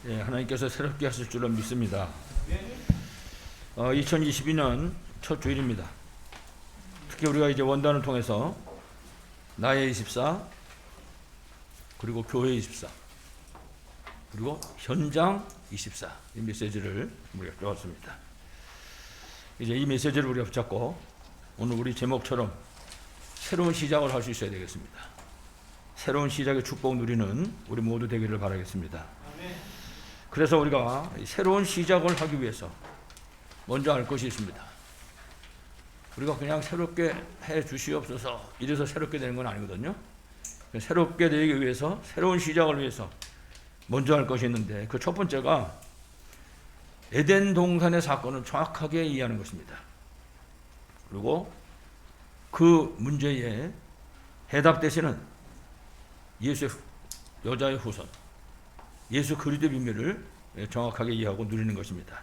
예, 하나님께서 새롭게 하실 줄로 믿습니다. 2022년 첫 주일입니다. 특히 우리가 이제 원단을 통해서 나의 24, 그리고 교회 24, 그리고 현장 24 이 메시지를 우리가 배웠습니다. 이제 이 메시지를 우리가 붙잡고 오늘 우리 제목처럼 새로운 시작을 할 수 있어야 되겠습니다. 새로운 시작의 축복 누리는 우리 모두 되기를 바라겠습니다. 그래서 우리가 새로운 시작을 하기 위해서 먼저 알 것이 있습니다. 우리가 그냥 새롭게 해 주시옵소서 이래서 새롭게 되는 건 아니거든요. 새롭게 되기 위해서, 새로운 시작을 위해서 먼저 할 것이 있는데, 그 첫 번째가 에덴 동산의 사건을 정확하게 이해하는 것입니다. 그리고 그 문제에 해답 되시는 예수의 여자의 후손, 예수 그리스도의 비밀을 정확하게 이해하고 누리는 것입니다.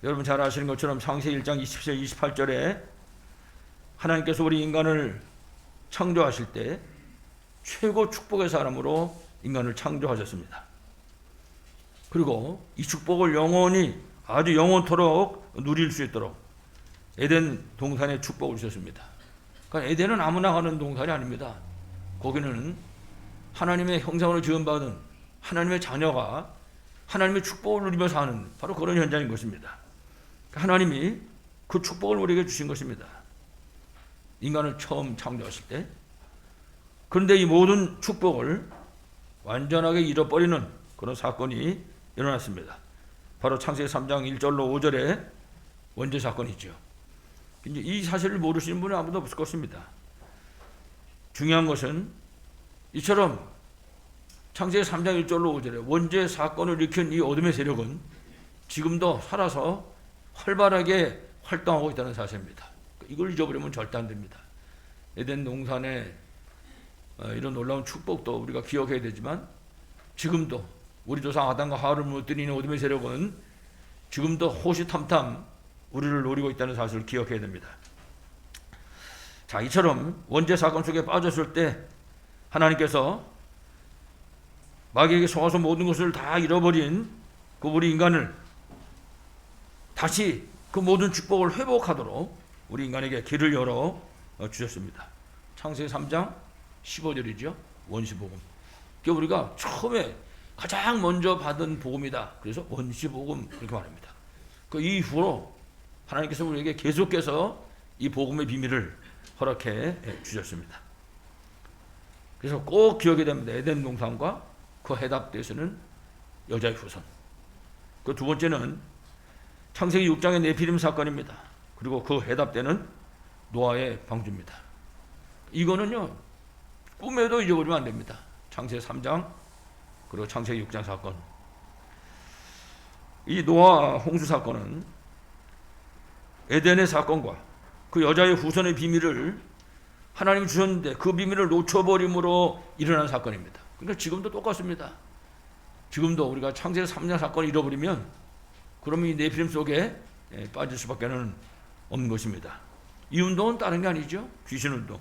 여러분 잘 아시는 것처럼 창세기 1장 27절 28절에 하나님께서 우리 인간을 창조하실 때 최고 축복의 사람으로 인간을 창조하셨습니다. 그리고 이 축복을 영원히, 아주 영원토록 누릴 수 있도록 에덴 동산에 축복을 주셨습니다. 그러니까 에덴은 아무나 가는 동산이 아닙니다. 거기는 하나님의 형상으로 지음받은 하나님의 자녀가 하나님의 축복을 누리며 사는 바로 그런 현장인 것입니다. 하나님이 그 축복을 우리에게 주신 것입니다. 인간을 처음 창조하실 때. 그런데 이 모든 축복을 완전하게 잃어버리는 그런 사건이 일어났습니다. 바로 창세기 3장 1절로 5절의 원죄 사건이죠. 이제 이 사실을 모르시는 분은 아무도 없을 것입니다. 중요한 것은 이처럼 창세기 3장 1절로 5절에 원죄 사건을 일으킨 이 어둠의 세력은 지금도 살아서 활발하게 활동하고 있다는 사실입니다. 이걸 잊어버리면 절대 안 됩니다. 에덴 동산의 이런 놀라운 축복도 우리가 기억해야 되지만, 지금도 우리 조상 아담과 하와를 무너뜨리는 어둠의 세력은 지금도 호시탐탐 우리를 노리고 있다는 사실을 기억해야 됩니다. 자, 이처럼 원죄 사건 속에 빠졌을 때 하나님께서 마귀에게 속아서 모든 것을 다 잃어버린 그 우리 인간을 다시 그 모든 축복을 회복하도록 우리 인간에게 길을 열어 주셨습니다. 창세기 3장 15절이죠. 원시복음. 그게 우리가 처음에 가장 먼저 받은 복음이다. 그래서 원시복음 이렇게 말합니다. 그 이후로 하나님께서 우리에게 계속해서 이 복음의 비밀을 허락해 주셨습니다. 그래서 꼭 기억해야 됩니다. 에덴 동산과 그 해답되시는 여자의 후손. 그 두 번째는 창세기 6장의 네피림 사건입니다. 그리고 그 해답되는 노아의 방주입니다. 이거는요, 꿈에도 잊어버리면 안 됩니다. 창세기 3장 그리고 창세기 6장 사건. 이 노아 홍수 사건은 에덴의 사건과 그 여자의 후손의 비밀을 하나님이 주셨는데 그 비밀을 놓쳐버림으로 일어난 사건입니다. 그러니까 지금도 똑같습니다. 지금도 우리가 창세기 3장 사건을 잃어버리면 그러면 이 네피림 속에 빠질 수밖에 없는 것입니다. 이 운동은 다른 게 아니죠. 귀신 운동.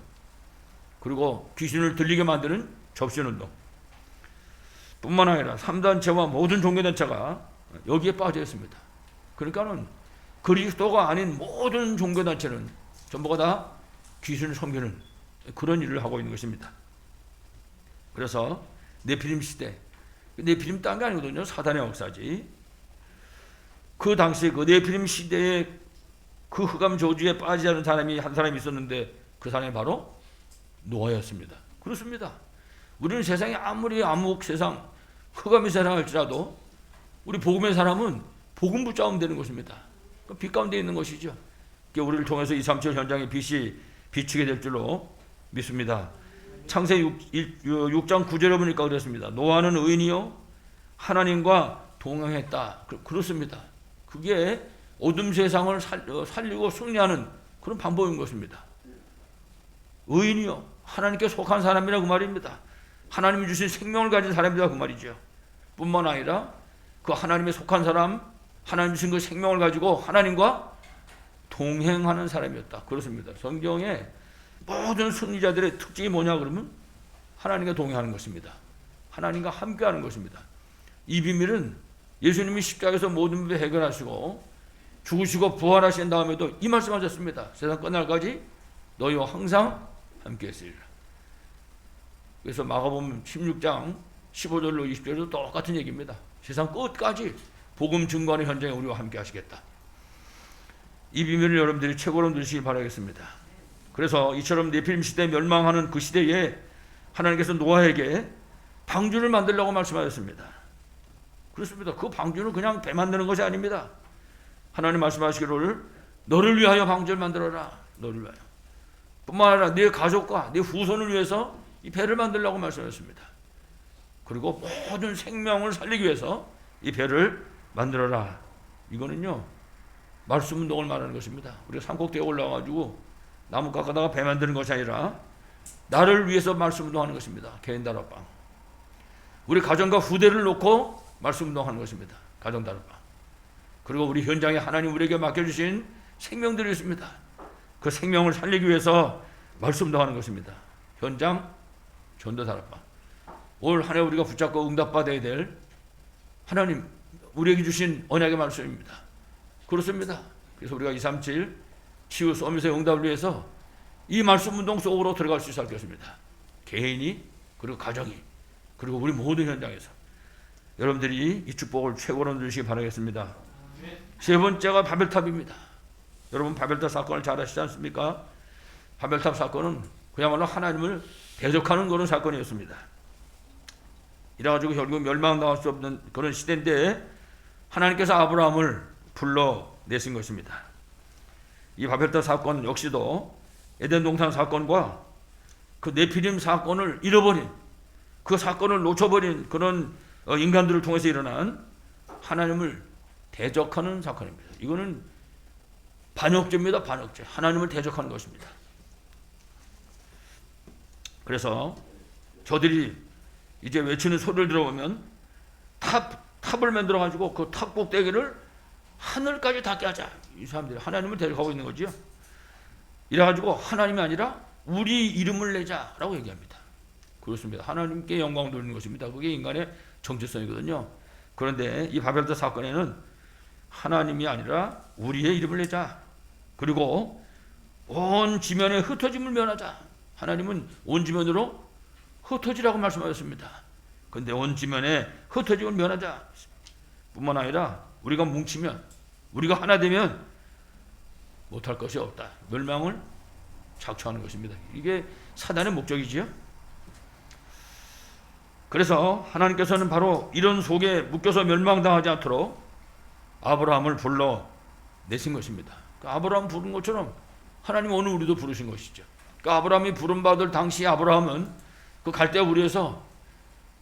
그리고 귀신을 들리게 만드는 접신 운동. 뿐만 아니라 3단체와 모든 종교단체가 여기에 빠져 있습니다. 그러니까는 그리스도가 아닌 모든 종교단체는 전부가 다 귀신을 섬기는 그런 일을 하고 있는 것입니다. 그래서 네피림 시대, 네피림 딴 게 아니거든요. 사단의 역사지. 그 당시에 그 네피림 시대에 그 흑암 저주에 빠지지 않은 사람이 한 사람이 있었는데 그 사람이 바로 노아였습니다. 그렇습니다. 우리는 세상에 아무리 암흑 세상, 흑암의 세상 할지라도 우리 복음의 사람은 복음 붙잡으면 되는 것입니다. 빛 가운데 있는 것이죠. 우리를 통해서 237 현장의 빛이 비추게 될 줄로 믿습니다. 창세기 6장 9절에 보니까 그랬습니다. 노아는 의인이요 하나님과 동행했다. 그렇습니다. 그게 어둠 세상을 살리고 승리하는 그런 방법인 것입니다. 의인이요 하나님께 속한 사람이라고 말입니다. 하나님이 주신 생명을 가진 사람이다 그 말이죠. 뿐만 아니라 그 하나님에 속한 사람, 하나님 주신 그 생명을 가지고 하나님과 동행하는 사람이었다. 그렇습니다. 성경에 모든 승리자들의 특징이 뭐냐 그러면 하나님과 동행하는 것입니다. 하나님과 함께하는 것입니다. 이 비밀은 예수님이 십자가에서 모든 문제 해결하시고 죽으시고 부활하신 다음에도 이 말씀하셨습니다. 세상 끝날까지 너희와 항상 함께 했으리라. 그래서 마가복음 16장 15절로 20절도 똑같은 얘기입니다. 세상 끝까지 복음 증거하는 현장에 우리와 함께 하시겠다. 이 비밀을 여러분들이 최고로 누리시길 바라겠습니다. 그래서 이처럼 네피림 시대에 멸망하는 그 시대에 하나님께서 노아에게 방주를 만들라고 말씀하셨습니다. 그렇습니다. 그 방주는 그냥 배 만드는 것이 아닙니다. 하나님 말씀하시기를 너를 위하여 방주를 만들어라. 너를 위하여. 뿐만 아니라 네 가족과 네 후손을 위해서 이 배를 만들라고 말씀하셨습니다. 그리고 모든 생명을 살리기 위해서 이 배를 만들어라. 이거는요 말씀 운동을 말하는 것입니다. 우리가 산꼭대기에 올라가가지고 나무 깎아다가 배 만드는 것이 아니라 나를 위해서 말씀 운동하는 것입니다. 개인 다락방. 우리 가정과 후대를 놓고 말씀 운동하는 것입니다. 가정 다락방. 그리고 우리 현장에 하나님 우리에게 맡겨주신 생명들이 있습니다. 그 생명을 살리기 위해서 말씀 운동하는 것입니다. 현장 전도 다락방. 올 한 해 우리가 붙잡고 응답받아야 될 하나님 우리에게 주신 언약의 말씀입니다. 그렇습니다. 그래서 우리가 237 치유 서밋의 응답을 위해서 이 말씀 운동 속으로 들어갈 수 있을 것입니다. 개인이 그리고 가정이 그리고 우리 모든 현장에서 여러분들이 이 축복을 최고로 누리시기 바라겠습니다. 세 번째가 바벨탑입니다. 여러분 바벨탑 사건을 잘 아시지 않습니까? 바벨탑 사건은 그야말로 하나님을 대적하는 그런 사건이었습니다. 이래가지고 결국 멸망당할 수 없는 그런 시대인데 하나님께서 아브라함을 불러내신 것입니다. 이 바벨탑 사건 역시도 에덴 동산 사건과 그 네피림 사건을 잃어버린 그 사건을 놓쳐버린 그런 인간들을 통해서 일어난 하나님을 대적하는 사건입니다. 이거는 반역죄입니다. 반역죄. 하나님을 대적하는 것입니다. 그래서 저들이 이제 외치는 소리를 들어보면 탑을 만들어 가지고 그 탑 꼭대기를 하늘까지 닿게 하자. 이 사람들이 하나님을 대적하고 있는 거지요. 이래 가지고 하나님이 아니라 우리 이름을 내자라고 얘기합니다. 그렇습니다. 하나님께 영광 돌리는 것입니다. 그게 인간의 정체성이거든요. 그런데 이 바벨탑 사건에는 하나님이 아니라 우리의 이름을 내자. 그리고 온 지면에 흩어짐을 면하자. 하나님은 온 지면으로 흩어지라고 말씀하셨습니다. 그런데 온 지면에 흩어짐을 면하자. 뿐만 아니라 우리가 뭉치면 우리가 하나 되면 못할 것이 없다. 멸망을 착취하는 것입니다. 이게 사단의 목적이지요. 그래서 하나님께서는 바로 이런 속에 묶여서 멸망당하지 않도록 아브라함을 불러내신 것입니다. 아브라함 부른 것처럼 하나님 오늘 우리도 부르신 것이죠. 아브라함이 부름받을 당시 아브라함은 그 갈대아 우리에서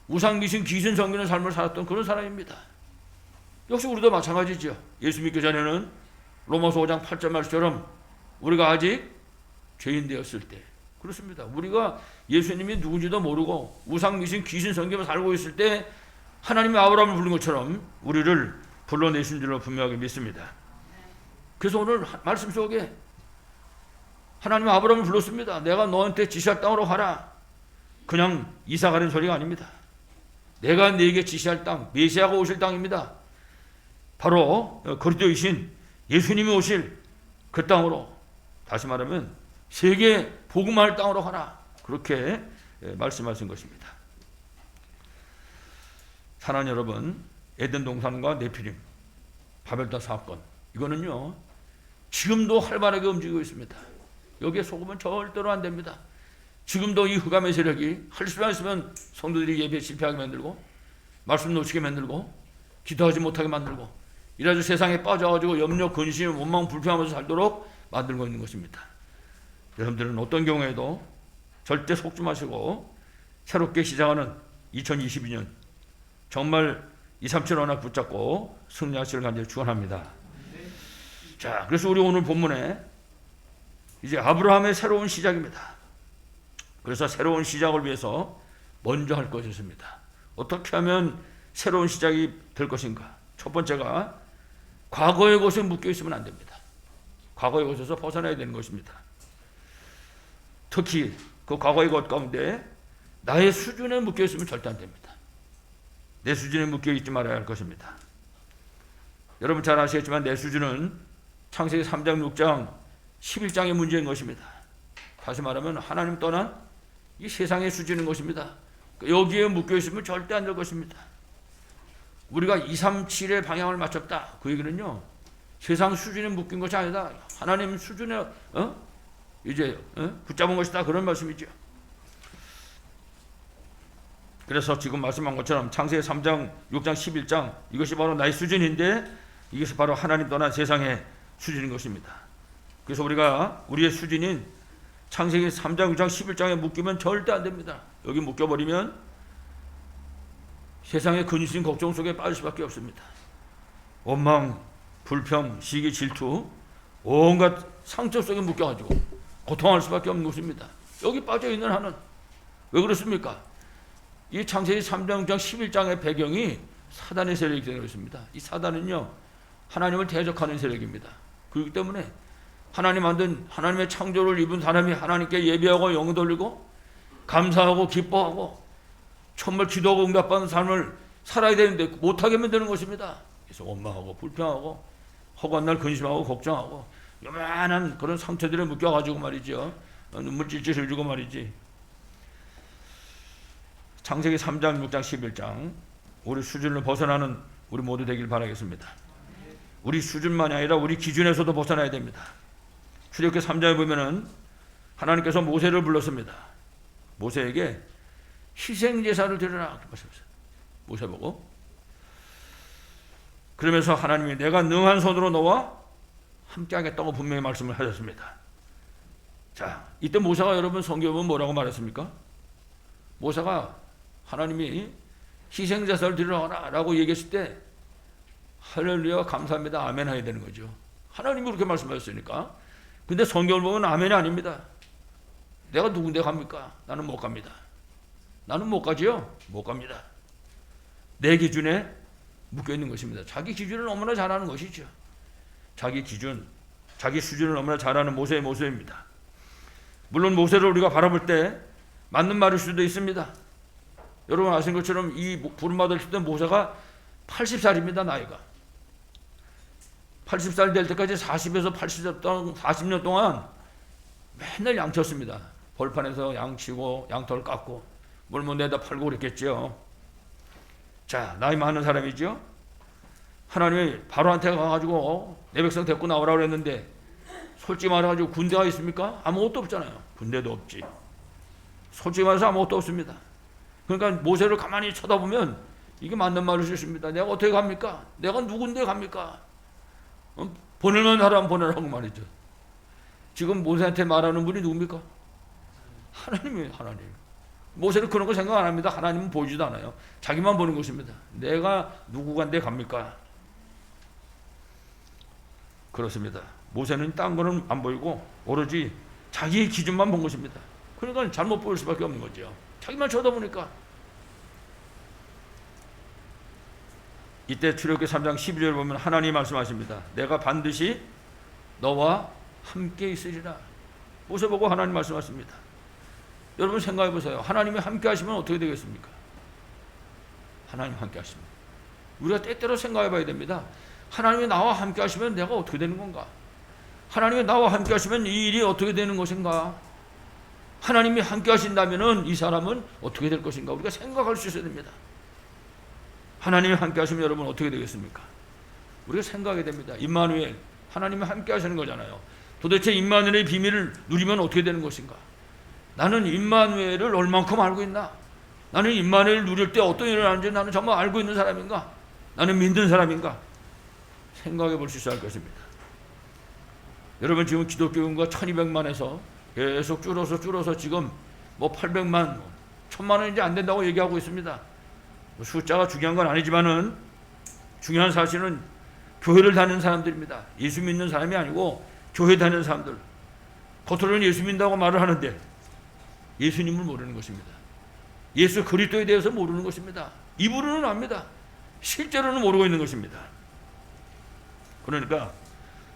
우상 미신 귀신 섬기는 삶을 살았던 그런 사람입니다. 역시 우리도 마찬가지죠. 예수 믿기 전에는 로마서 5장 8절 말씀처럼 우리가 아직 죄인 되었을 때 그렇습니다. 우리가 예수님이 누군지도 모르고 우상 미신 귀신 섬기며 살고 있을 때 하나님이 아브라함을 부른 것처럼 우리를 불러내신 줄로 분명하게 믿습니다. 그래서 오늘 말씀 속에 하나님이 아브라함을 불렀습니다. 내가 너한테 지시할 땅으로 가라. 그냥 이사 가는 소리가 아닙니다. 내가 네게 지시할 땅, 메시아가 오실 땅입니다. 바로 그리스도이신 예수님이 오실 그 땅으로, 다시 말하면 세계 복음할 땅으로 가라. 그렇게 말씀하신 것입니다. 사랑하는 여러분, 에덴 동산과 네피림, 바벨탑 사건, 이거는요 지금도 활발하게 움직이고 있습니다. 여기에 속으면 절대로 안 됩니다. 지금도 이 흑암의 세력이 할 수만 있으면 성도들이 예배 실패하게 만들고 말씀 놓치게 만들고 기도하지 못하게 만들고 이래서 세상에 빠져가지고 염려, 근심, 원망, 불평하면서 살도록 만들고 있는 것입니다. 여러분들은 어떤 경우에도 절대 속지 마시고 새롭게 시작하는 2022년 정말 237 언약 붙잡고 승리하시길 간절히 축원합니다. 자, 그래서 우리 오늘 본문에 이제 아브라함의 새로운 시작입니다. 그래서 새로운 시작을 위해서 먼저 할 것이 있습니다. 어떻게 하면 새로운 시작이 될 것인가? 첫 번째가 과거의 것에 묶여 있으면 안 됩니다. 과거의 것에서 벗어나야 되는 것입니다. 특히 그 과거의 것 가운데 나의 수준에 묶여 있으면 절대 안 됩니다. 내 수준에 묶여 있지 말아야 할 것입니다. 여러분 잘 아시겠지만 내 수준은 창세기 3장, 6장, 11장의 문제인 것입니다. 다시 말하면 하나님 떠난 이 세상의 수준인 것입니다. 여기에 묶여 있으면 절대 안 될 것입니다. 우리가 2, 3, 7의 방향을 맞췄다. 그 얘기는요, 세상 수준에 묶인 것이 아니다. 하나님 수준에 붙잡은 것이다. 그런 말씀이죠. 그래서 지금 말씀한 것처럼 창세기 3장, 6장, 11장 이것이 바로 나의 수준인데 이것이 바로 하나님 떠난 세상의 수준인 것입니다. 그래서 우리가 우리의 수준인 창세기 3장, 6장, 11장에 묶이면 절대 안 됩니다. 여기 묶여버리면 세상의 근심, 걱정 속에 빠질 수밖에 없습니다. 원망, 불평, 시기, 질투, 온갖 상처 속에 묶여가지고 고통할 수밖에 없는 것입니다. 여기 빠져있는 한은 왜 그렇습니까? 이 창세기 3장, 6장, 11장의 배경이 사단의 세력이 되어 있습니다. 이 사단은요, 하나님을 대적하는 세력입니다. 그렇기 때문에 하나님 만든 하나님의 창조를 입은 사람이 하나님께 예배하고 영을 돌리고 감사하고 기뻐하고 정말 기도하고 응답받는 삶을 살아야 되는데 못하게 만드는 것입니다. 그래서 원망하고 불평하고 허구한 날 근심하고 걱정하고 요만한 그런 상처들에 묶여가지고 말이죠. 눈물 찔찔 흘리고 말이지. 창세기 3장, 6장, 11장 우리 수준을 벗어나는 우리 모두 되길 바라겠습니다. 우리 수준만이 아니라 우리 기준에서도 벗어나야 됩니다. 출애굽기 3장에 보면은 하나님께서 모세를 불렀습니다. 모세에게 희생제사를 드려라. 모세 보고. 그러면서 하나님이 내가 능한 손으로 너와 함께 하겠다고 분명히 말씀을 하셨습니다. 자, 이때 모세가 여러분 성경에 보면 뭐라고 말했습니까? 모세가 하나님이 희생제사를 드리라 라고 얘기했을 때 할렐루야 감사합니다 아멘 해야 되는 거죠. 하나님이 그렇게 말씀하셨으니까. 근데 성경을 보면 아멘이 아닙니다. 내가 누군데 갑니까? 나는 못 갑니다. 나는 못 가지요? 못 갑니다. 내 기준에 묶여 있는 것입니다. 자기 기준을 너무나 잘하는 것이죠. 자기 기준, 자기 수준을 너무나 잘하는 모세의 모습입니다. 물론 모세를 우리가 바라볼 때 맞는 말일 수도 있습니다. 여러분 아시는 것처럼 이 부름받을 때 모세가 80살입니다. 나이가 80살 될 때까지 40에서 40년 동안 맨날 양쳤습니다. 벌판에서 양치고 양털 깎고 물면 내다 팔고 그랬겠죠. 자, 나이 많은 사람이죠. 하나님이 바로한테 가가지고 내 백성 데리고 나오라고 그랬는데 솔직히 말해가지고 군대가 있습니까? 아무것도 없잖아요. 군대도 없지. 솔직히 말해서 아무것도 없습니다. 그러니까 모세를 가만히 쳐다보면 이게 맞는 말일 수 있습니다. 내가 어떻게 갑니까? 내가 누군데 갑니까? 보내는 사람 보내라고 말이죠. 지금 모세한테 말하는 분이 누굽니까? 하나님이에요. 하나님. 모세는 그런 거 생각 안 합니다. 하나님은 보이지도 않아요. 자기만 보는 것입니다. 내가 누구간데 갑니까? 그렇습니다. 모세는 딴 거는 안 보이고 오로지 자기의 기준만 본 것입니다. 그러니까 잘못 보일 수밖에 없는 거죠. 자기만 쳐다보니까. 이때 출애굽기 3장 12절을 보면 하나님이 말씀하십니다. 내가 반드시 너와 함께 있으리라. 모세 보고 하나님 말씀하십니다. 여러분 생각해 보세요. 하나님이 함께 하시면 어떻게 되겠습니까? 하나님 함께 하십니다. 우리가 때때로 생각해 봐야 됩니다. 하나님이 나와 함께 하시면 내가 어떻게 되는 건가? 하나님이 나와 함께 하시면 이 일이 어떻게 되는 것인가? 하나님이 함께 하신다면 이 사람은 어떻게 될 것인가? 우리가 생각할 수 있어야 됩니다. 하나님이 함께 하시면 여러분 어떻게 되겠습니까? 우리가 생각해야 됩니다. 임마누엘, 하나님이 함께 하시는 거잖아요. 도대체 임마누엘의 비밀을 누리면 어떻게 되는 것인가? 나는 임마누엘을 얼만큼 알고 있나? 나는 임마누엘을 누릴 때 어떤 일을 하는지 나는 정말 알고 있는 사람인가? 나는 믿는 사람인가? 생각해 볼 수 있어야 할 것입니다. 여러분 지금 기독교 인구가 1200만에서 계속 줄어서 지금 뭐 800만, 1000만은 이제 안 된다고 얘기하고 있습니다. 숫자가 중요한 건 아니지만은 중요한 사실은 교회를 다니는 사람들입니다. 예수 믿는 사람이 아니고 교회 다니는 사람들. 겉으로는 예수 믿는다고 말을 하는데 예수님을 모르는 것입니다. 예수 그리스도에 대해서 모르는 것입니다. 입으로는 압니다. 실제로는 모르고 있는 것입니다. 그러니까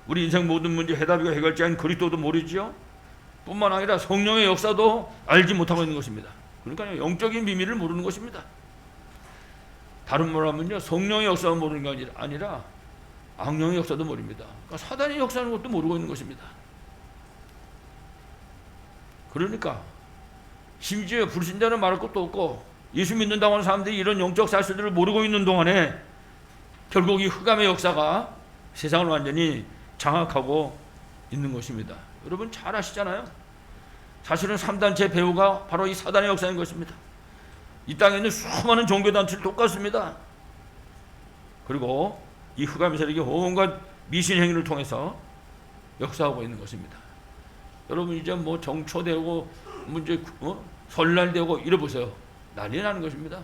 우리 인생 모든 문제 해답이고 해결자인 그리스도도 모르지요. 뿐만 아니라 성령의 역사도 알지 못하고 있는 것입니다. 그러니까 영적인 비밀을 모르는 것입니다. 다른 말로 하면요, 성령의 역사만 모르는 게 아니라 악령의 역사도 모릅니다. 그러니까 사단의 역사하는 것도 모르고 있는 것입니다. 그러니까 심지어 불신자는 말할 것도 없고 예수 믿는다고 하는 사람들이 이런 영적 사실들을 모르고 있는 동안에 결국 이 흑암의 역사가 세상을 완전히 장악하고 있는 것입니다. 여러분 잘 아시잖아요. 사실은 3단체 배후가 바로 이 사단의 역사인 것입니다. 이 땅에 있는 수많은 종교단체들 똑같습니다. 그리고 이 흑암의 세력이 온갖 미신 행위를 통해서 역사하고 있는 것입니다. 여러분 이제 뭐 정초되고 문제 설날되고 이래 보세요. 난리 나는 것입니다.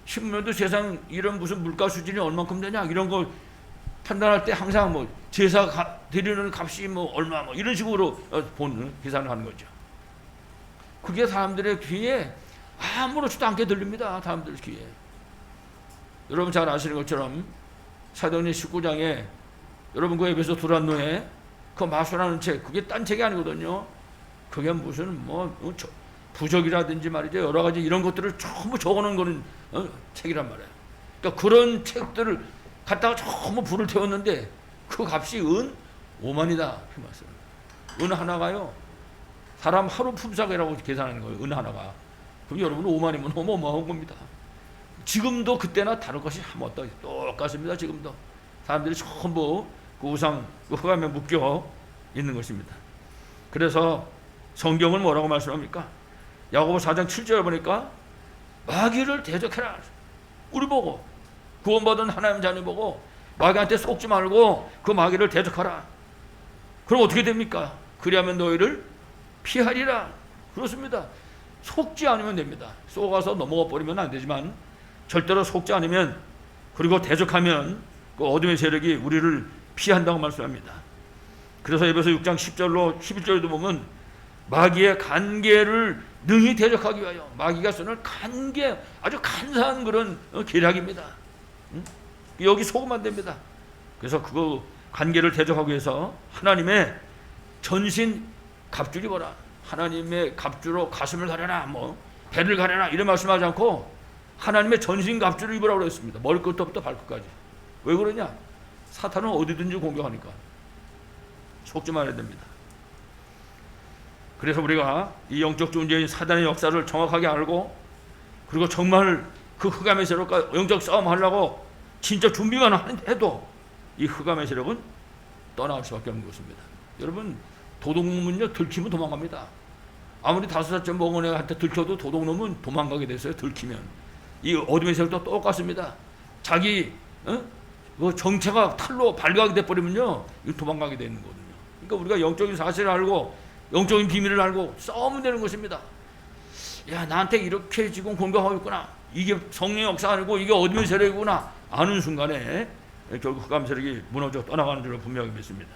신문에도 세상 이런 무슨 물가 수준이 얼만큼 되냐 이런 거 판단할 때 항상 뭐 제사 드리는 값이 뭐 얼마 뭐 이런 식으로 본 계산을 하는 거죠. 그게 사람들의 귀에 아무렇지도 않게 들립니다. 사람들 귀에. 여러분 잘 아시는 것처럼 사도행전 19장에 여러분 그 에베소 두란노에 그 마술하는 책 그게 딴 책이 아니거든요. 그게 무슨 뭐 부적이라든지 말이죠 여러 가지 이런 것들을 전부 적어놓은 거는 책이란 말이에요. 그러니까 그런 책들을 갖다가 전부 불을 태웠는데 그 값이 은 5만이다 그 말씀. 은 하나가요 사람 하루 품삯이라고 계산하는 거예요. 은 하나가. 그럼 여러분 5만이면 어마어마한 겁니다. 지금도 그때나 다를 것이 하나도 똑같습니다. 지금도 사람들이 전부 그 우상 그 흑암에 묶여 있는 것입니다. 그래서 성경은 뭐라고 말씀합니까? 야고보 4장 7절에 보니까 마귀를 대적해라. 우리 보고 구원받은 하나님 자녀 보고 마귀한테 속지 말고 그 마귀를 대적하라. 그럼 어떻게 됩니까? 그리하면 너희를 피하리라. 그렇습니다. 속지 않으면 됩니다. 속아서 넘어가 버리면 안 되지만 절대로 속지 않으면 그리고 대적하면 그 어둠의 세력이 우리를 피한다고 말씀합니다. 그래서 에베소 6장 10절로 11절에도 보면 마귀의 간계를 능히 대적하기 위하여 마귀가 쓰는 간계 아주 간사한 그런 계략입니다. 여기 속으면 안 됩니다. 그래서 그거 간계를 대적하기 위해서 하나님의 전신 갑줄 입어라. 하나님의 갑주로 가슴을 가려라 뭐 배를 가려라 이런 말씀하지 않고 하나님의 전신 갑주를 입으라고 그랬습니다. 머리끝부터 발끝까지. 왜 그러냐? 사탄은 어디든지 공격하니까 속지 말아야 됩니다. 그래서 우리가 이 영적 존재인 사단의 역사를 정확하게 알고 그리고 정말 그 흑암의 세력과 영적 싸움 하려고 진짜 준비만 해도 이 흑암의 세력은 떠나갈 수밖에 없는 것입니다. 여러분 도둑놈은요 들키면 도망갑니다. 아무리 5살쯤 먹은 애한테 들켜도 도둑놈은 도망가게 됐어요. 들키면. 이 어둠의 세력도 똑같습니다. 자기 그 정체가 탈로 발각이 돼버리면요 도망가게 되는 거거든요. 그러니까 우리가 영적인 사실을 알고 영적인 비밀을 알고 싸우면 되는 것입니다. 야 나한테 이렇게 지금 공격하고 있구나. 이게 성령의 역사 아니고 이게 어둠의 세력이구나 아는 순간에 결국 흑암 세력이 무너져 떠나가는 줄로 분명히 믿습니다.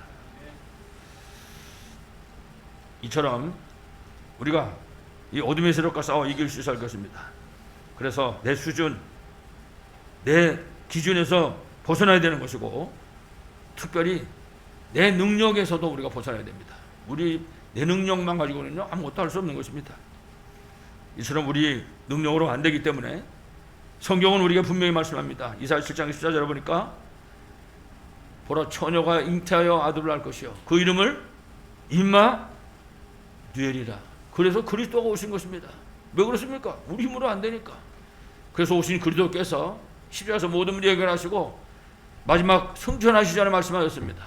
이처럼 우리가 이 어둠의 세력과 싸워 이길 수 있을 것입니다. 그래서 내 수준, 내 기준에서 벗어나야 되는 것이고 특별히 내 능력에서도 우리가 벗어나야 됩니다. 내 능력만 가지고는요 아무것도 할 수 없는 것입니다. 이처럼 우리 능력으로 안 되기 때문에 성경은 우리가 분명히 말씀합니다. 이사야 7장 14절에 보니까 보라 처녀가 잉태하여 아들을 낳을 것이요 그 이름을 임마누엘이라. 그래서 그리스도가 오신 것입니다. 왜 그렇습니까? 우리 힘으로 안 되니까. 그래서 오신 그리스도께서 십자가에서 모든 문제 해결하시고 마지막 승천하시기 전에 말씀하셨습니다.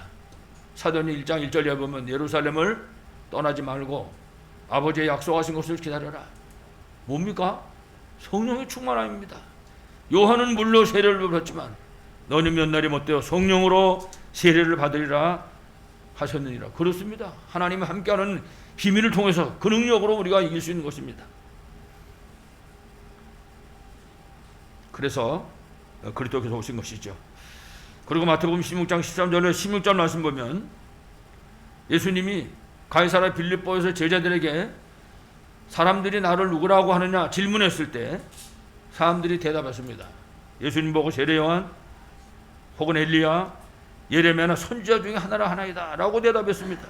사도행전 1장 1절에 보면 예루살렘을 떠나지 말고 아버지의 약속하신 것을 기다려라. 뭡니까? 성령의 충만함입니다. 요한은 물로 세례를 받았지만 너는 몇 날이 못되어 성령으로 세례를 받으리라 하셨느니라. 그렇습니다. 하나님과 함께하는 비밀을 통해서 그 능력으로 우리가 이길 수 있는 것입니다. 그래서 그리스도께서 오신 것이죠. 그리고 마태복음 16장 13절에 16절 말씀 보면 예수님이 가이사랴 빌립보에서 제자들에게 사람들이 나를 누구라고 하느냐 질문했을 때 사람들이 대답했습니다. 예수님 보고 세례 요한 혹은 엘리야 예레미야나 선지자 중에 하나라 하나이다 라고 대답했습니다.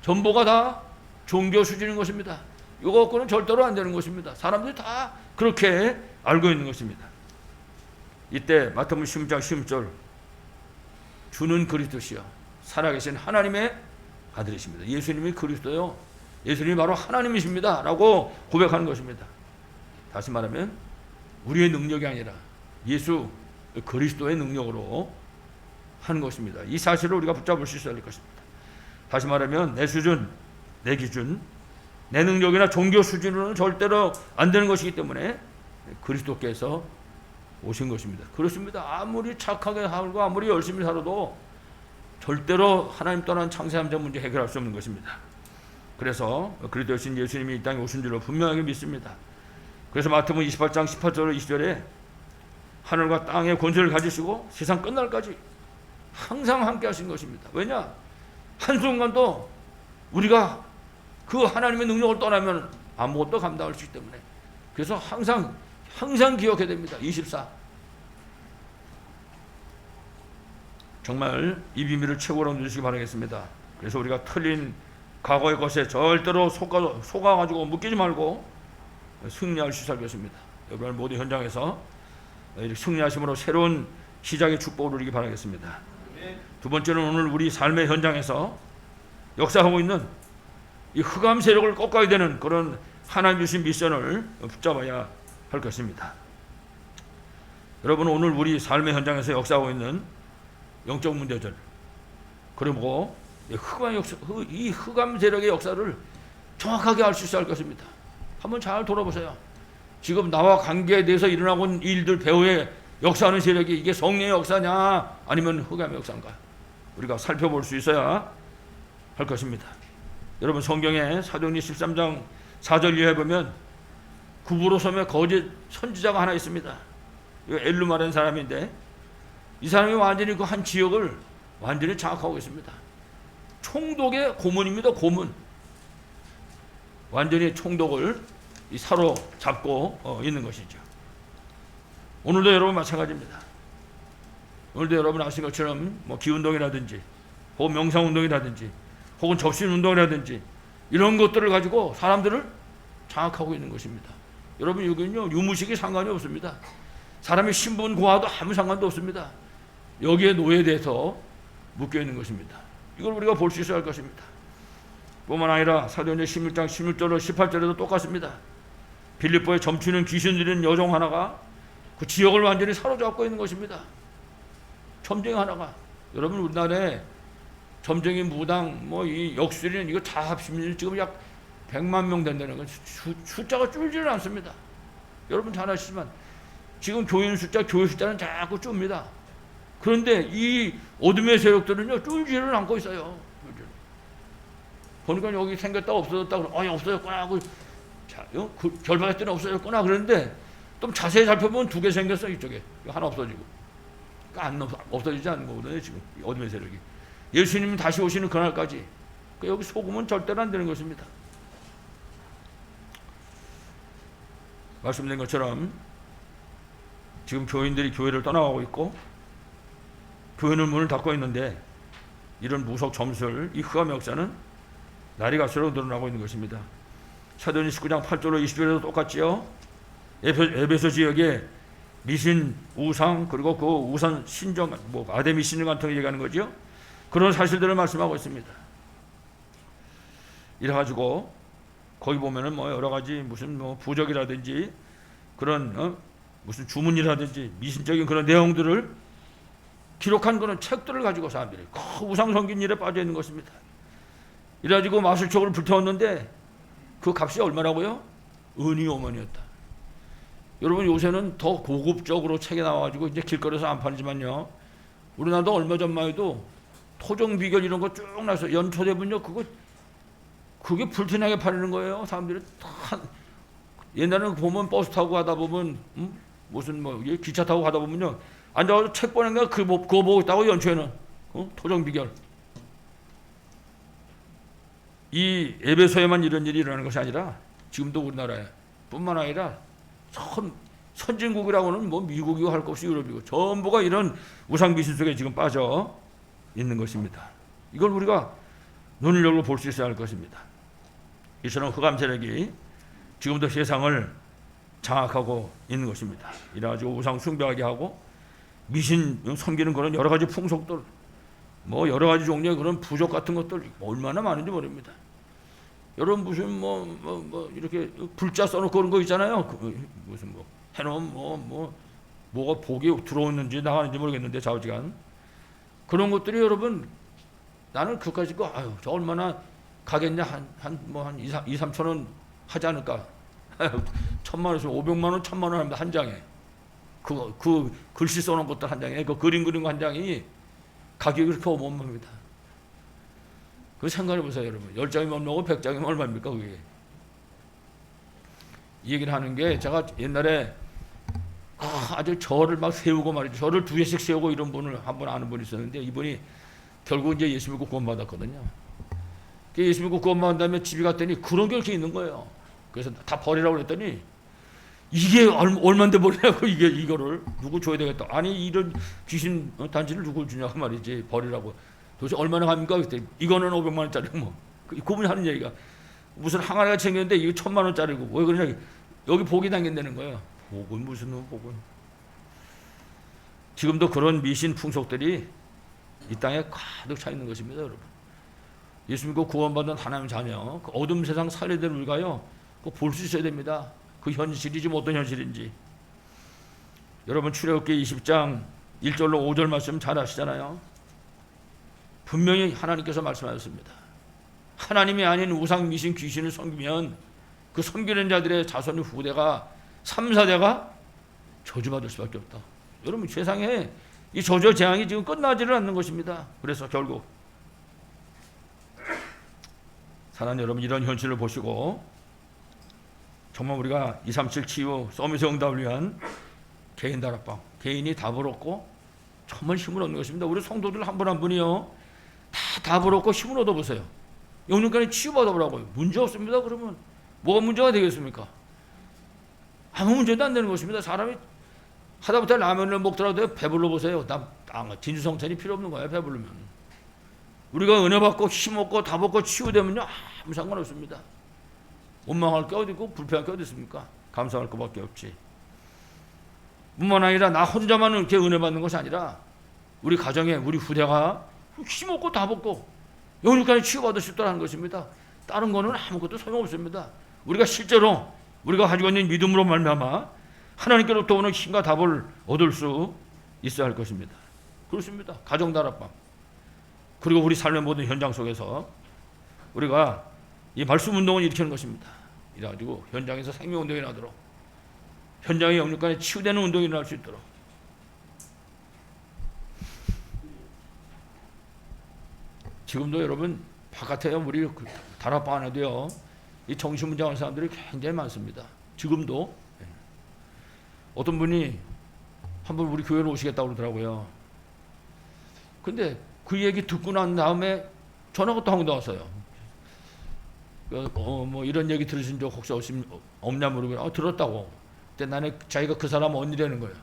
전부가 다 종교 수준인 것입니다. 이거 갖고는 절대로 안 되는 것입니다. 사람들이 다 그렇게 알고 있는 것입니다. 이때 마태복음 16장 16절 주는 그리스도시요 살아계신 하나님의 아들이십니다. 예수님이 그리스도요. 예수님이 바로 하나님이십니다. 라고 고백하는 것입니다. 다시 말하면 우리의 능력이 아니라 예수 그리스도의 능력으로 하는 것입니다. 이 사실을 우리가 붙잡을 수 있어야 할 것입니다. 다시 말하면 내 수준, 내 기준, 내 능력이나 종교 수준으로는 절대로 안 되는 것이기 때문에 그리스도께서 오신 것입니다. 그렇습니다. 아무리 착하게 살고 아무리 열심히 살아도 절대로 하나님 떠난 창세함자 문제 해결할 수 없는 것입니다. 그래서 그리스도신 예수님이 이 땅에 오신 줄로 분명하게 믿습니다. 그래서 마태복음 28장 18절 20절에 하늘과 땅의 권세를 가지시고 세상 끝날까지 항상 함께 하신 것입니다. 왜냐? 한순간도 우리가 그 하나님의 능력을 떠나면 아무것도 감당할 수 있기 때문에 그래서 항상 기억해야 됩니다. 24 정말 이 비밀을 최고로 누리시기 바라겠습니다. 그래서 우리가 틀린 과거의 것에 절대로 속아가지고 묶이지 말고 승리할 수 있을 것입니다. 여러분 모든 현장에서 승리하심으로 새로운 시작의 축복을 누리기 바라겠습니다. 두 번째는 오늘 우리 삶의 현장에서 역사하고 있는 이 흑암 세력을 꺾어야 되는 그런 하나님 주신 미션을 붙잡아야 할 것입니다. 여러분 오늘 우리 삶의 현장에서 역사하고 있는 영적 문제들 그리고 이 흑암 세력의 역사를 정확하게 알 수 있어야 할 것입니다. 한번 잘 돌아보세요. 지금 나와 관계에 대해서 일어나고 있는 일들 배후에 역사하는 세력이 이게 성령의 역사냐 아니면 흑암의 역사인가 우리가 살펴볼 수 있어야 할 것입니다. 여러분 성경에 사도행전 13장 4절 이하에 보면 구브로섬에 거짓 선지자가 하나 있습니다. 이거 엘루마라는 사람인데 이 사람이 완전히 그 한 지역을 완전히 장악하고 있습니다. 총독의 고문입니다. 고문. 완전히 총독을 사로잡고 있는 것이죠. 오늘도 여러분 마찬가지입니다. 오늘도 여러분 아시는 것처럼 뭐 기운동이라든지 혹은 명상운동이라든지 혹은 접신운동이라든지 이런 것들을 가지고 사람들을 장악하고 있는 것입니다. 여러분 여기는요 유무식이 상관이 없습니다. 사람이 신분 고하도 아무 상관도 없습니다. 여기에 노예돼서 묶여있는 것입니다. 이걸 우리가 볼 수 있어야 할 것입니다. 뿐만 아니라 사도행전 16장 16절로 18절에도 똑같습니다. 빌립보에 점치는 귀신 들린 여종 하나가 그 지역을 완전히 사로잡고 있는 것입니다. 점쟁이 하나가. 여러분 우리나라에 점쟁이 무당 이 역술인 이거 다 합치면 지금 약 100만 명 된다는 건 숫자가 줄지는 않습니다. 여러분 잘 아시지만 지금 교회 숫자는 자꾸 줍니다. 그런데 이 어둠의 세력들은요 줄지를 않고 있어요. 보니까 여기 생겼다 없어졌다 없어졌구나 하고 결박할 때는 없어졌구나 그런데 좀 자세히 살펴보면 두 개 생겼어. 이쪽에 하나 없어지고 안 없어지지 않는 거거든요. 지금 어둠의 세력이 예수님이 다시 오시는 그날까지 여기 속으면 절대로 안 되는 것입니다. 말씀드린 것처럼 지금 교인들이 교회를 떠나가고 있고 교회는 문을 닫고 있는데 이런 무속 점술 이 흑암의 역사는 날이 갈수록 늘어나고 있는 것입니다. 사도행전 19장 8절로 20절에도 똑같지요. 에베소 지역에 미신 우상 그리고 그 우상 신정 아데미 신정 같은 거 얘기하는 거죠. 그런 사실들을 말씀하고 있습니다. 이래가지고 거기 보면은 여러 가지 무슨 부적이라든지 그런 무슨 주문이라든지 미신적인 그런 내용들을 기록한 그런 책들을 가지고 사람들이 그 우상 섬긴 일에 빠져 있는 것입니다. 이래가지고 마술촉을 불태웠는데 그 값이 얼마라고요? 은이 5만이었다. 여러분 요새는 더 고급적으로 책이 나와가지고 이제 길거리에서 안 팔지만요. 우리나라도 얼마 전만 해도 토종 비결 이런 거 쭉 나서 연초되면요 그게 불티나게 팔리는 거예요. 사람들이 다 옛날에는 보면 버스 타고 가다 보면 무슨 기차 타고 가다 보면요 앉아가지고 책 보는 거 그거 보고 있다고 연초에는 토종 비결. 이 에베소에만 이런 일이 일어나는 것이 아니라 지금도 우리나라에 뿐만 아니라 선진국이라고는 미국이고 할 것 없이 유럽이고 전부가 이런 우상미신 속에 지금 빠져 있는 것입니다. 이걸 우리가 눈을 열고 볼 수 있어야 할 것입니다. 이처럼 흑암 세력이 지금도 세상을 장악하고 있는 것입니다. 이래가지고 우상 숭배하게 하고 미신 섬기는 그런 여러 가지 풍속들, 뭐 여러 가지 종류의 그런 부족 같은 것들 얼마나 많은지 모릅니다. 여러분 무슨 뭐 이렇게 불자 써놓고 그런 거 있잖아요. 무슨 뭐 해놓은 뭐가 복이 들어오는지 나가는지 모르겠는데 좌우지간 그런 것들이 여러분 나는 그까짓 거 아유 저 얼마나 가겠냐 한 2, 3천 원 하지 않을까 1,000만 원에서 500만 원 1,000만 원 합니다 한 장에 그 글씨 써놓은 것들 한 장에 그 그림 그린 거 한 장이 가격이 그렇게 어마어마합니다. 그 생각해 보세요 여러분. 10장이면 얼마고 100장이면 얼마입니까 그게. 이 얘기를 하는 게 제가 옛날에 아주 절을 막 세우고 말이죠. 절을 2개씩 세우고 이런 분을 한 분 아는 분이 있었는데 이분이 결국 이제 예수 믿고 구원받았거든요. 예수 믿고 구원받은 다음에 집에 갔더니 그런 게 이렇게 있는 거예요. 그래서 다 버리라고 그랬더니 이게 얼마인데 버리라고 이거를 누구 줘야 되겠다. 아니 이런 귀신 단지를 누구 주냐고 말이지 버리라고. 도대체 얼마나 갑니까? 그때 이거는 500만 원짜리고 뭐 그분이 하는 얘기가 무슨 항아리가 챙겼는데 이거 1,000만 원짜리고 왜 그러냐 여기 복이 당긴다는 거예요. 복은 무슨 복은. 지금도 그런 미신 풍속들이 이 땅에 가득 차 있는 것입니다 여러분. 예수 믿고 구원받은 하나님 자녀 그 어둠 세상 살려된 우리가요 볼 수 있어야 됩니다. 그 현실이 지금 어떤 현실인지. 여러분 출애굽기 20장 1절로 5절 말씀 잘 아시잖아요. 분명히 하나님께서 말씀하셨습니다. 하나님이 아닌 우상 미신 귀신을 섬기면 그 섬기는 자들의 자손 후대가 3, 4대가 저주받을 수밖에 없다. 여러분 세상에 이 저주와 재앙이 지금 끝나지를 않는 것입니다. 그래서 결국 사랑하는 여러분 이런 현실을 보시고 정말 우리가 237 치유 서밋의 응답을 위한 개인 다락방 개인이 답을 얻고 정말 힘을 얻는 것입니다. 우리 성도들 한 분 한 분이요 다 답을 얻고 힘을 얻어보세요. 영육간에 치유받아보라고요. 문제 없습니다. 그러면 뭐가 문제가 되겠습니까? 아무 문제도 안 되는 것입니다. 사람이 하다못해 라면을 먹더라도 배불러 보세요. 진주성찬이 필요 없는 거예요. 배부르면. 우리가 은혜 받고 힘 얻고 답 얻고 치유되면요 아무 상관없습니다. 원망할 게 어디 있고 불평할 게 어디 있습니까? 감사할 것밖에 없지. 뿐만 아니라 나 혼자만 이렇게 은혜 받는 것이 아니라 우리 가정에 우리 후대가 힘 얻고 답 얻고 영육간에 치유받을 수 있다는 것입니다. 다른 거는 아무것도 소용없습니다. 우리가 실제로 우리가 가지고 있는 믿음으로 말미암아 하나님께로부터 오는 힘과 답을 얻을 수 있어야 할 것입니다. 그렇습니다. 가정 다락방 그리고 우리 삶의 모든 현장 속에서 우리가 이 말씀 운동을 일으키는 것입니다. 이래가지고 현장에서 생명 운동이 나도록 현장의 영육간에 치유되는 운동이 일어날 수 있도록 지금도 여러분 바깥에 우리 다락방 안에도요 이 정신문제 하는 사람들이 굉장히 많습니다. 지금도 어떤 분이 한번 우리 교회로 오시겠다고 그러더라고요. 근데 그 얘기 듣고 난 다음에 전화가 또 한 번 더 왔어요. 뭐 이런 얘기 들으신 적 혹시 없냐 물어보면 들었다고. 근데 나는 자기가 그 사람 언니라는 거예요.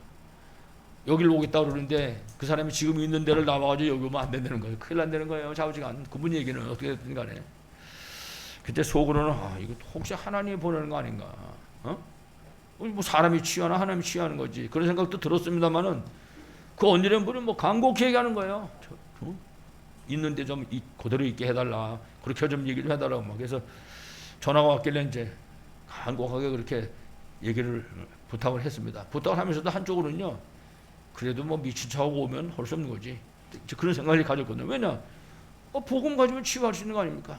여기를 오겠다고 그러는데 그 사람이 지금 있는 데를 나와가지고 여기 오면 안 된다는 거예요. 큰일 난다는 거예요. 좌우지간. 그분 얘기는 어떻게 됐든 간에. 그때 속으로는 이거 혹시 하나님이 보내는 거 아닌가. 뭐 사람이 취하나 하나님이 취하는 거지. 그런 생각도 들었습니다만은 그 언니라는 분은 뭐 간곡히 얘기하는 거예요. 있는데 좀 그대로 있게 해달라. 그렇게 좀 얘기를 해달라고 막. 그래서 전화가 왔길래 이제 간곡하게 그렇게 얘기를 부탁을 했습니다. 부탁을 하면서도 한쪽으로는요. 그래도 뭐 미친 척하고 오면 할 수 없는 거지. 그런 생각을 가졌거든요. 왜냐? 복음 가지면 치유할 수 있는 거 아닙니까?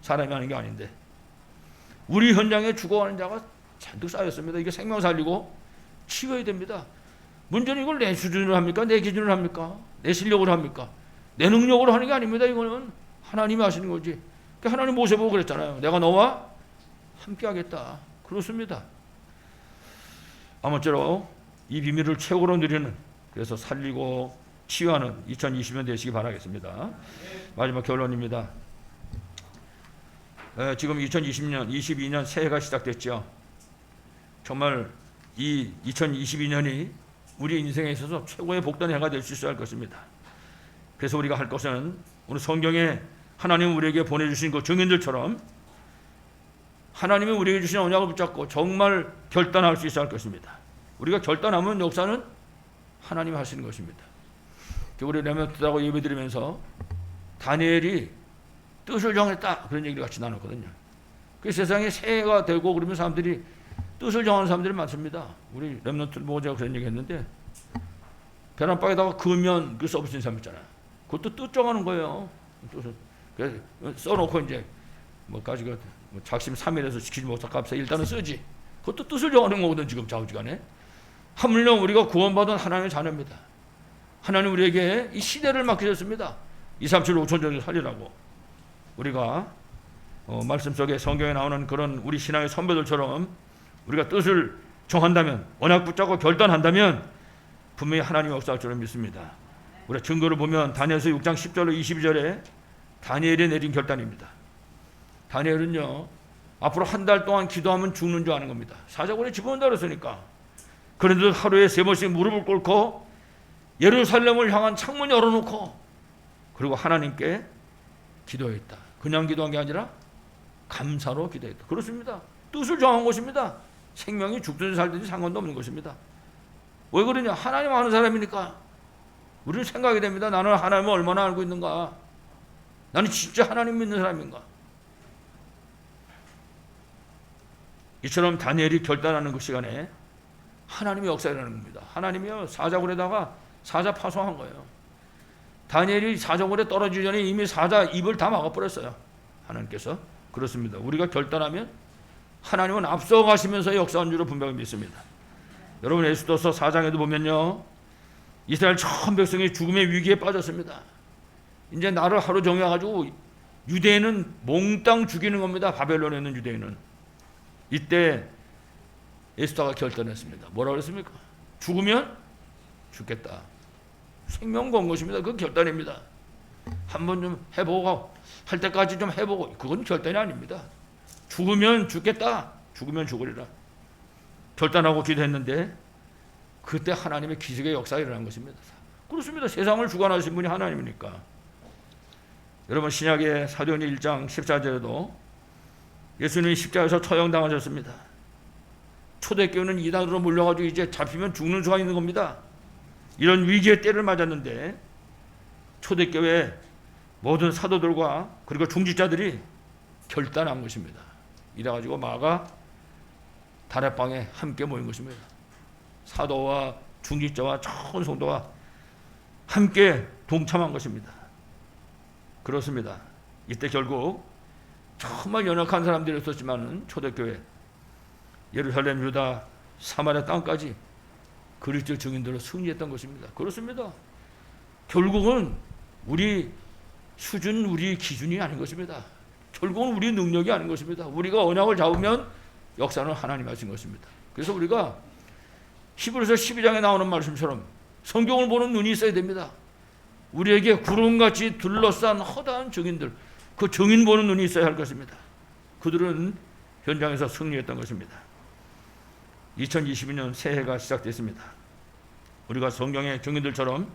사람이 하는 게 아닌데. 우리 현장에 죽어가는 자가 잔뜩 쌓였습니다. 이게 생명 살리고 치유해야 됩니다. 문제는 이걸 내 수준으로 합니까? 내 기준으로 합니까? 내 실력으로 합니까? 내 능력으로 하는 게 아닙니다. 이거는 하나님이 하시는 거지. 그러니까 하나님 모세 보고 그랬잖아요. 내가 너와 함께 하겠다. 그렇습니다. 아무쪼록 이 비밀을 최고로 누리는 그래서 살리고 치유하는 2020년 되시기 바라겠습니다. 마지막 결론입니다. 지금 2020년, 22년 새해가 시작됐죠. 정말 이 2022년이 우리 인생에 있어서 최고의 복된 해가 될 수 있어야 할 것입니다. 그래서 우리가 할 것은 오늘 성경에 하나님 우리에게 보내주신 그 증인들처럼 하나님이 우리에게 주신 언약을 붙잡고 정말 결단할 수 있어야 할 것입니다. 우리가 결단하면 역사는 하나님이 하시는 것입니다. 우리 렘넌트들하고 예배드리면서 다니엘이 뜻을 정했다 그런 얘기를 같이 나눴거든요. 그 세상에 새해가 되고 그러면 사람들이 뜻을 정하는 사람들이 많습니다. 우리 렘넌트 모자가 그런 얘기 했는데 계란빵에다가 그면 그 써붙인 사람 있잖아요. 그것도 뜻 정하는 거예요. 뜻을 써놓고 이제 뭐까지가 작심 3일에서 지키지 못할 값에 일단은 쓰지. 그것도 뜻을 정하는 거거든. 지금 좌우지간에 하물며 우리가 구원받은 하나님의 자녀입니다. 하나님 우리에게 이 시대를 맡기셨습니다. 237 5천 정도 살리라고. 우리가 말씀 속에 성경에 나오는 그런 우리 신앙의 선배들처럼 우리가 뜻을 정한다면, 언약 붙잡고 결단한다면 분명히 하나님의 역사할 줄을 믿습니다. 우리가 증거를 보면 다니엘서 6장 10절로 22절에 다니엘이 내린 결단입니다. 다니엘은요, 앞으로 한 달 동안 기도하면 죽는 줄 아는 겁니다. 사자굴에 집어넣는다 그랬으니까. 그런데도 하루에 3번씩 무릎을 꿇고 예루살렘을 향한 창문 열어놓고 그리고 하나님께 기도했다. 그냥 기도한 게 아니라 감사로 기도했다. 그렇습니다. 뜻을 정한 것입니다. 생명이 죽든지 살든지 상관도 없는 것입니다. 왜 그러냐? 하나님 아는 사람이니까. 우리는 생각이 됩니다. 나는 하나님을 얼마나 알고 있는가? 나는 진짜 하나님 믿는 사람인가? 이처럼 다니엘이 결단하는 그 시간에 하나님의 역사가 일어나는 겁니다. 하나님이요, 사자굴에다가 사자 파송한 거예요. 다니엘이 사자굴에 떨어지기 전에 이미 사자 입을 다 막아버렸어요. 하나님께서. 그렇습니다. 우리가 결단하면 하나님은 앞서가시면서 역사한 줄을 분명히 믿습니다. 여러분, 에스더서 4장에도 보면요, 이스라엘 전 백성이 죽음의 위기에 빠졌습니다. 이제 나를 하루 정해가지고 유대인은 몽땅 죽이는 겁니다. 바벨론에 있는 유대인은. 이때 에스더가 결단했습니다. 뭐라고 그랬습니까? 죽으면 죽겠다. 생명 건 것입니다. 그건 결단입니다. 한번 좀 해보고 할 때까지 좀 해보고, 그건 결단이 아닙니다. 죽으면 죽겠다. 죽으면 죽으리라. 결단하고 기도했는데 그때 하나님의 기적의 역사가 일어난 것입니다. 그렇습니다. 세상을 주관하신 분이 하나님이니까. 여러분, 신약의 사도행전 1장 14절에도 예수님이 십자가에서 처형당하셨습니다. 초대교회는 이단으로 몰려가지고 이제 잡히면 죽는 수가 있는 겁니다. 이런 위기의 때를 맞았는데 초대교회 모든 사도들과 그리고 중직자들이 결단한 것입니다. 이래가지고 마가 다락방에 함께 모인 것입니다. 사도와 중직자와 전 성도가 함께 동참한 것입니다. 그렇습니다. 이때 결국 정말 연약한 사람들이 있었지만 초대교회 예루살렘, 유다, 사마리아 땅까지 그리스도 증인들로 승리했던 것입니다. 그렇습니다. 결국은 우리 수준, 우리 기준이 아닌 것입니다. 결국은 우리 능력이 아닌 것입니다. 우리가 언약을 잡으면 역사는 하나님 하신 것입니다. 그래서 우리가 히브리서 12장에 나오는 말씀처럼 성경을 보는 눈이 있어야 됩니다. 우리에게 구름같이 둘러싼 허다한 증인들, 그 증인 보는 눈이 있어야 할 것입니다. 그들은 현장에서 승리했던 것입니다. 2022년 새해가 시작됐습니다. 우리가 성경의 증인들처럼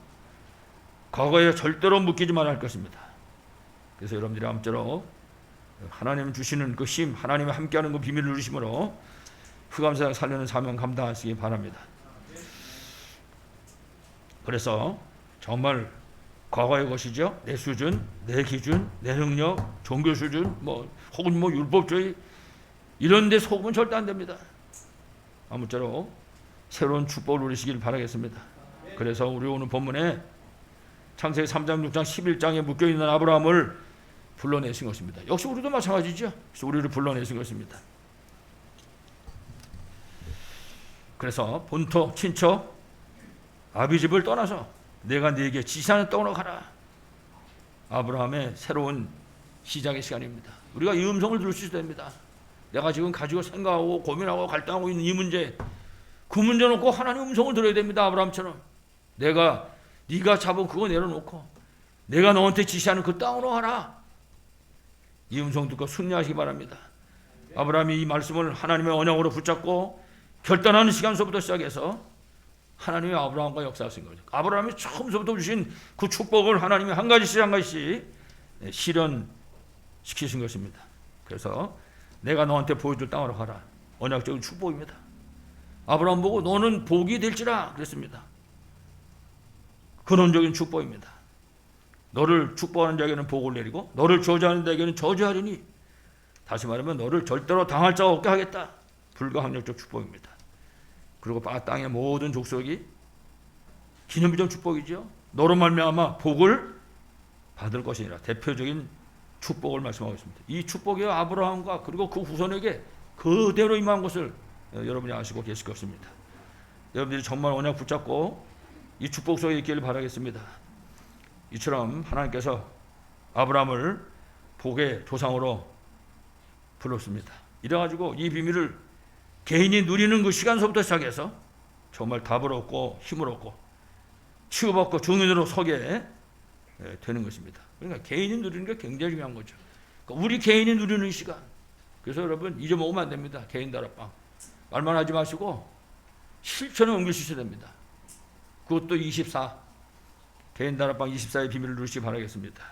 과거에 절대로 묶이지 말아야 할 것입니다. 그래서 여러분들이 아무쪼록 하나님 주시는 그 힘, 하나님이 함께하는 그 비밀을 누리심으로 흑암세상 살려는 사명 감당하시기 바랍니다. 그래서 정말 과거의 것이죠. 내 수준, 내 기준, 내 능력, 종교 수준, 혹은 율법주의 이런 데 속으면 절대 안 됩니다. 아무쪼록 새로운 축복을 누리시길 바라겠습니다. 그래서 우리 오늘 본문에 창세기 3장, 6장, 11장에 묶여있는 아브라함을 불러내신 것입니다. 역시 우리도 마찬가지죠. 그래서 우리를 불러내신 것입니다. 그래서 본토, 친척, 아비집을 떠나서 내가 네게 지시하는 땅으로 가라. 아브라함의 새로운 시작의 시간입니다. 우리가 이 음성을 들을 수 있어야 됩니다. 내가 지금 가지고 생각하고 고민하고 갈등하고 있는 이 문제, 그 문제 놓고 하나님 음성을 들어야 됩니다. 아브라함처럼 네가 잡은 그거 내려놓고 내가 너한테 지시하는 그 땅으로 가라. 이 음성 듣고 승리하시기 바랍니다. 아브라함이 이 말씀을 하나님의 언약으로 붙잡고 결단하는 시간서부터 시작해서 하나님이 아브라함과 역사하신 거죠. 아브라함이 처음부터 주신 그 축복을 하나님이 한 가지씩 한 가지씩 실현시키신 것입니다. 그래서 내가 너한테 보여줄 땅으로 가라. 언약적인 축복입니다. 아브라함 보고 너는 복이 될지라 그랬습니다. 근원적인 축복입니다. 너를 축복하는 자에게는 복을 내리고 너를 저주하는 자에게는 저주하리니, 다시 말하면 너를 절대로 당할 자가 없게 하겠다. 불가항력적 축복입니다. 그리고 땅의 모든 족속이 기념비적 축복이죠. 너로 말미암아 복을 받을 것이니라. 대표적인 축복을 말씀하고 있습니다. 이 축복이 아브라함과 그리고 그 후손에게 그대로 임한 것을 여러분이 아시고 계실 것입니다. 여러분들이 정말 언약 붙잡고 이 축복 속에 있기를 바라겠습니다. 이처럼 하나님께서 아브라함을 복의 조상으로 불렀습니다. 이래가지고 이 비밀을 개인이 누리는 그 시간서부터 시작해서 정말 답을 얻고 힘을 얻고 치유받고 증인으로 서게 되는 것입니다. 그러니까 개인이 누리는 게 굉장히 중요한 거죠. 그러니까 우리 개인이 누리는 시간. 그래서 여러분 잊어먹으면 안 됩니다. 개인 다락방. 말만 하지 마시고 실천에 옮기셔야 됩니다. 그것도 24. 개인 다락방 24의 비밀을 누리시기 바라겠습니다.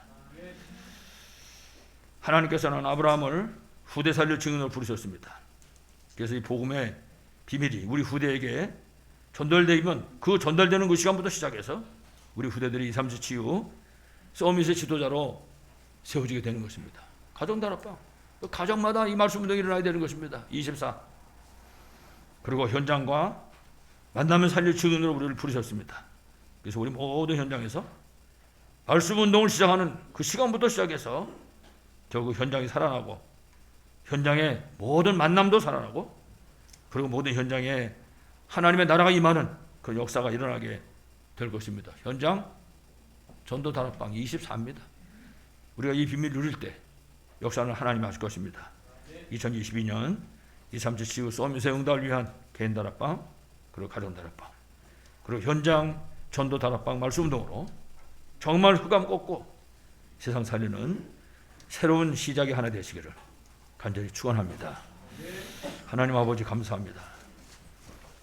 하나님께서는 아브라함을 후대 살릴 증인으로 부르셨습니다. 그래서 이 복음의 비밀이 우리 후대에게 전달되면 그 전달되는 그 시간부터 시작해서 우리 후대들이 237 치유 서밋의 지도자로 세워지게 되는 것입니다. 가정 다락방. 가정마다 이 말씀 운동이 일어나야 되는 것입니다. 24. 그리고 현장과 만나면 살릴 증인으로 우리를 부르셨습니다. 그래서 우리 모든 현장에서 말씀 운동을 시작하는 그 시간부터 시작해서 결국 현장이 살아나고 현장의 모든 만남도 살아나고 그리고 모든 현장에 하나님의 나라가 임하는 그 역사가 일어나게 될 것입니다. 현장 전도 다락방 24입니다. 우리가 이 비밀 누릴 때 역사는 하나님이 하실 것입니다. 2022년 237 치유 서밋의 응답을 위한 개인 다락방 그리고 가정 다락방 그리고 현장 전도 다락방 말씀 운동으로 정말 흑암 꺾고 세상 살리는 새로운 시작이 하나 되시기를 간절히 축원합니다. 하나님 아버지 감사합니다.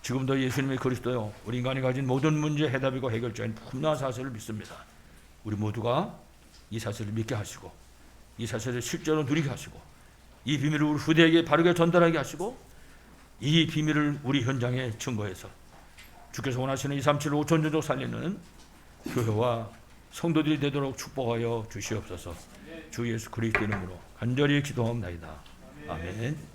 지금도 예수님의 그리스도요 우리 인간이 가진 모든 문제 해답이고 해결자인 분명한 사실을 믿습니다. 우리 모두가 이 사실을 믿게 하시고 이 사실을 실제로 누리게 하시고 이 비밀을 우리 후대에게 바르게 전달하게 하시고 이 비밀을 우리 현장에 증거해서 주께서 원하시는 237 5천전족 살리는 교회와 성도들이 되도록 축복하여 주시옵소서. 주 예수 그리스도 이름으로 간절히 기도하옵나이다. 아멘.